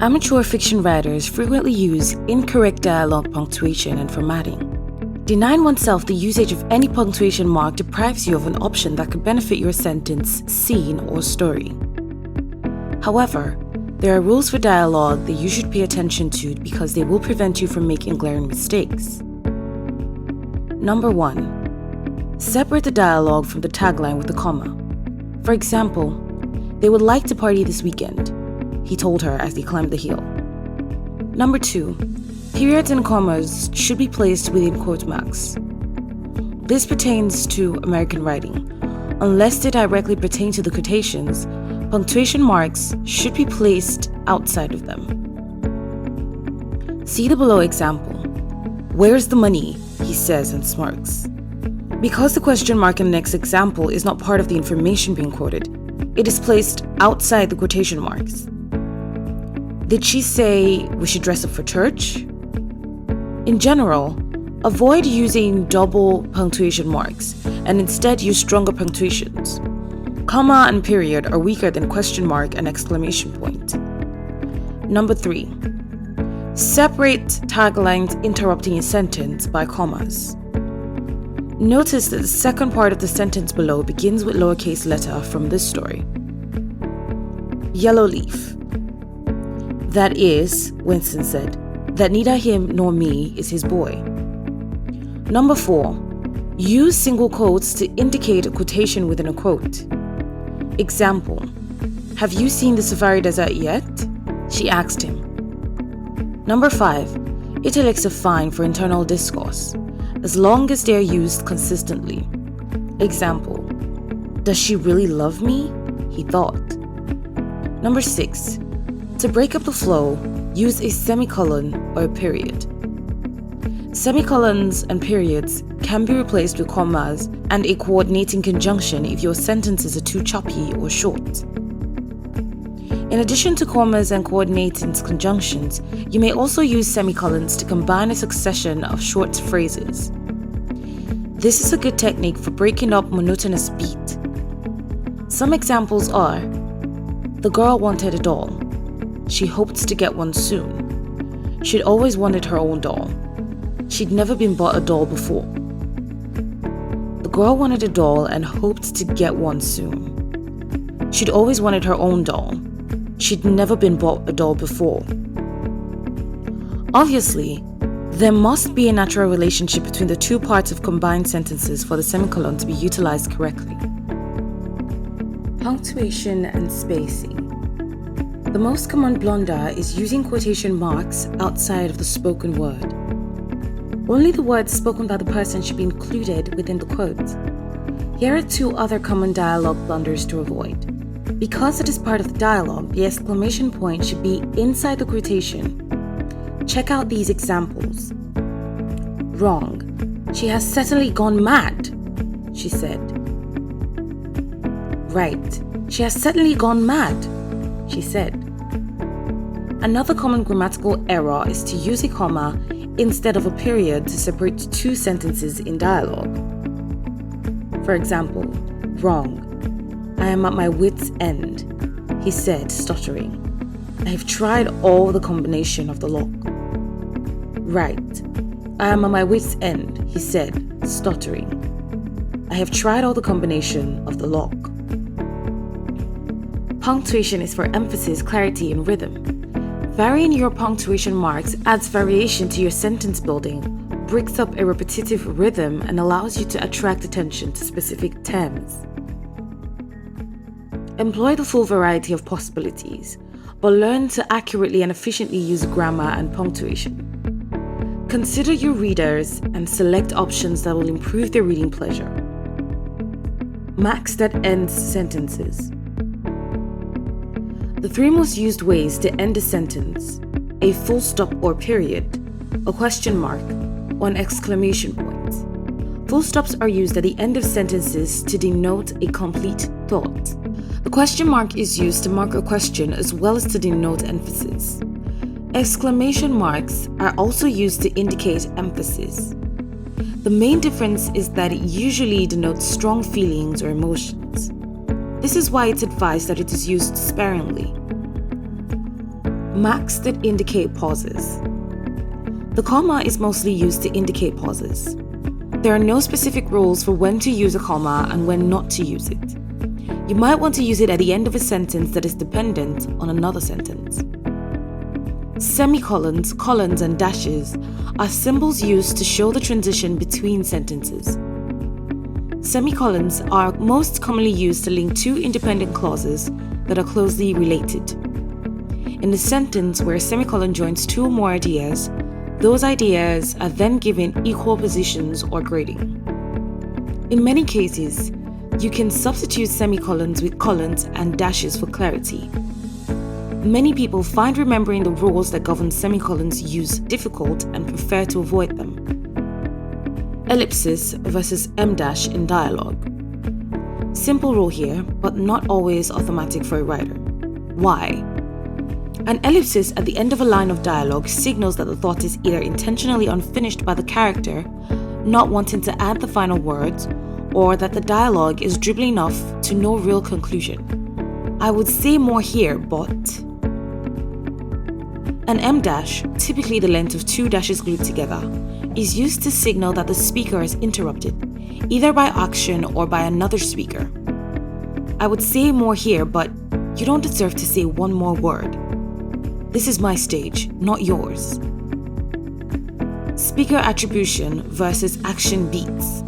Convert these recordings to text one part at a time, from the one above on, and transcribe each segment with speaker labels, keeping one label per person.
Speaker 1: Amateur fiction writers frequently use incorrect dialogue punctuation and formatting. Denying oneself the usage of any punctuation mark deprives you of an option that could benefit your sentence, scene, or story. However, there are rules for dialogue that you should pay attention to because they will prevent you from making glaring mistakes. Number 1. Separate the dialogue from the tagline with a comma. For example, "They would like to party this weekend," he told her as they climbed the hill. Number 2. Periods and commas should be placed within quote marks. This pertains to American writing. Unless they directly pertain to the quotations, punctuation marks should be placed outside of them. See the below example. "Where's the money?" he says and smirks. Because the question mark in the next example is not part of the information being quoted, it is placed outside the quotation marks. Did she say we should dress up for church? In general, avoid using double punctuation marks and instead use stronger punctuations. Comma and period are weaker than question mark and exclamation point. Number 3. Separate taglines interrupting a sentence by commas. Notice that the second part of the sentence below begins with lowercase letter from this story. Yellow leaf. That is, Winston said, that neither him nor me is his boy. Number 4. Use single quotes to indicate a quotation within a quote. Example, "Have you seen the Safari Desert yet?" she asked him. Number 5. Italics are fine for internal discourse, as long as they are used consistently. Example, "Does she really love me?" he thought. Number 6. To break up the flow, use a semicolon or a period. Semicolons and periods can be replaced with commas and a coordinating conjunction if your sentences are too choppy or short. In addition to commas and coordinating conjunctions, you may also use semicolons to combine a succession of short phrases. This is a good technique for breaking up monotonous beat. Some examples are, "The girl wanted a doll. She hoped to get one soon. She'd always wanted her own doll. She'd never been bought a doll before. The girl wanted a doll and hoped to get one soon. She'd always wanted her own doll. She'd never been bought a doll before." Obviously, there must be a natural relationship between the two parts of combined sentences for the semicolon to be utilized correctly. Punctuation and spacing. The most common blunder is using quotation marks outside of the spoken word. Only the words spoken by the person should be included within the quote. Here are 2 other common dialogue blunders to avoid. Because it is part of the dialogue, the exclamation point should be inside the quotation. Check out these examples. "Wrong. She has certainly gone mad," she said. "Right. She has certainly gone mad," she said. Another common grammatical error is to use a comma instead of a period to separate 2 sentences in dialogue. For example, "Wrong. I am at my wit's end," he said, stuttering. "I have tried all the combination of the lock." "Right. I am at my wit's end," he said, stuttering. "I have tried all the combination of the lock." Punctuation is for emphasis, clarity, and rhythm. Varying your punctuation marks adds variation to your sentence building, breaks up a repetitive rhythm, and allows you to attract attention to specific terms. Employ the full variety of possibilities, but learn to accurately and efficiently use grammar and punctuation. Consider your readers and select options that will improve their reading pleasure. Marks that end sentences. The 3 most used ways to end a sentence: a full stop or period, a question mark, or an exclamation point. Full stops are used at the end of sentences to denote a complete thought. The question mark is used to mark a question as well as to denote emphasis. Exclamation marks are also used to indicate emphasis. The main difference is that it usually denotes strong feelings or emotions. This is why it's advised that it is used sparingly. Marks that indicate pauses. The comma is mostly used to indicate pauses. There are no specific rules for when to use a comma and when not to use it. You might want to use it at the end of a sentence that is dependent on another sentence. Semicolons, colons, and dashes are symbols used to show the transition between sentences. Semicolons are most commonly used to link two independent clauses that are closely related. In a sentence where a semicolon joins two or more ideas, those ideas are then given equal positions or grading. In many cases, you can substitute semicolons with colons and dashes for clarity. Many people find remembering the rules that govern semicolons use difficult and prefer to avoid them. Ellipsis versus em-dash in dialogue. Simple rule here, but not always automatic for a writer. Why? An ellipsis at the end of a line of dialogue signals that the thought is either intentionally unfinished by the character, not wanting to add the final words, or that the dialogue is dribbling enough to no real conclusion. I would say more here, but an em-dash, typically the length of two dashes glued together, is used to signal that the speaker is interrupted, either by action or by another speaker. I would say more here, but you don't deserve to say one more word. This is my stage, not yours. Speaker attribution versus action beats.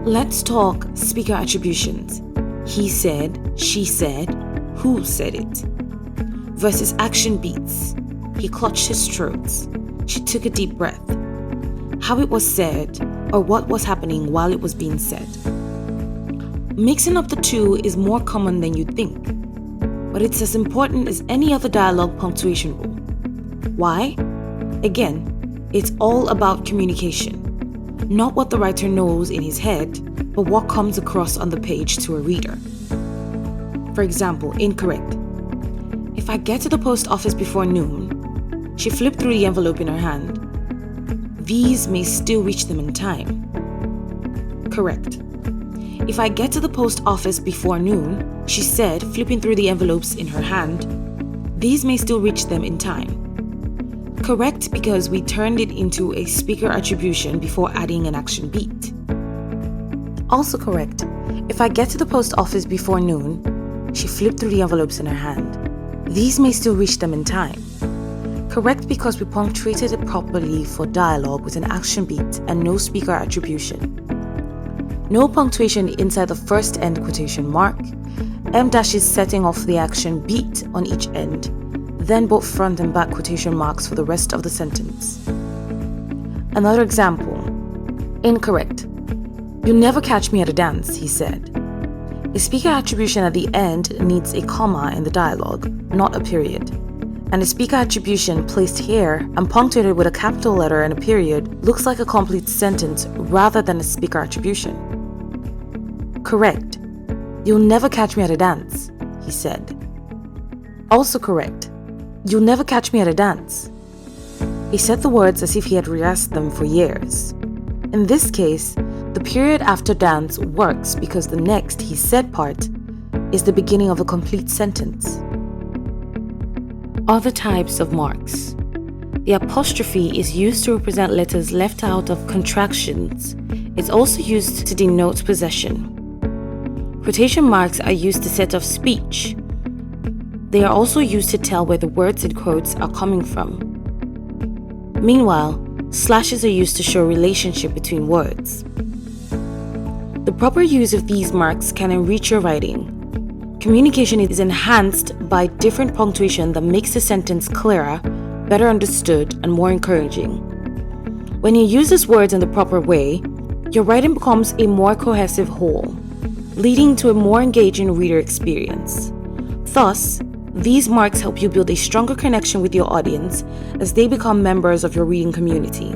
Speaker 1: Let's talk speaker attributions. He said, she said, who said it? Versus action beats. He clutched his throat. She took a deep breath. How it was said, or what was happening while it was being said. Mixing up the two is more common than you'd think, but it's as important as any other dialogue punctuation rule. Why? Again, it's all about communication. Not what the writer knows in his head, but what comes across on the page to a reader. For example, incorrect. If I get to the post office before noon, she flipped through the envelope in her hand. These may still reach them in time. Correct. If I get to the post office before noon, she said, flipping through the envelopes in her hand, these may still reach them in time. Correct, because we turned it into a speaker attribution before adding an action beat. Also correct. If I get to the post office before noon, she flipped through the envelopes in her hand. These may still reach them in time. Correct, because we punctuated it properly for dialogue with an action beat and no speaker attribution. No punctuation inside the first end quotation mark. Em-dash is setting off the action beat on each end, then both front and back quotation marks for the rest of the sentence. Another example. Incorrect. You'll never catch me at a dance, he said. A speaker attribution at the end needs a comma in the dialogue, not a period. And a speaker attribution placed here and punctuated with a capital letter and a period looks like a complete sentence rather than a speaker attribution. Correct. You'll never catch me at a dance, he said. Also correct. You'll never catch me at a dance. He said the words as if he had rehearsed them for years. In this case, the period after dance works because the next he said part is the beginning of a complete sentence. Other types of marks. The apostrophe is used to represent letters left out of contractions. It's also used to denote possession. Quotation marks are used to set off speech. They are also used to tell where the words in quotes are coming from. Meanwhile, slashes are used to show relationship between words. The proper use of these marks can enrich your writing. Communication is enhanced by different punctuation that makes the sentence clearer, better understood, and more encouraging. When you use these words in the proper way, your writing becomes a more cohesive whole, leading to a more engaging reader experience. Thus, these marks help you build a stronger connection with your audience as they become members of your reading community.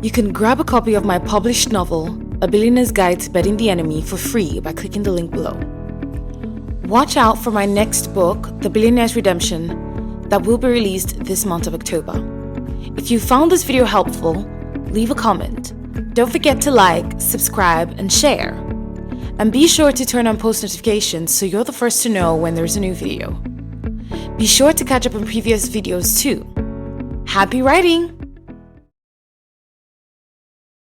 Speaker 1: You can grab a copy of my published novel, A Billionaire's Guide to Betting the Enemy, for free by clicking the link below. Watch out for my next book, The Billionaire's Redemption, that will be released this month of October. If you found this video helpful, leave a comment. Don't forget to like, subscribe, and share. And be sure to turn on post notifications so you're the first to know when there's a new video. Be sure to catch up on previous videos too. Happy writing!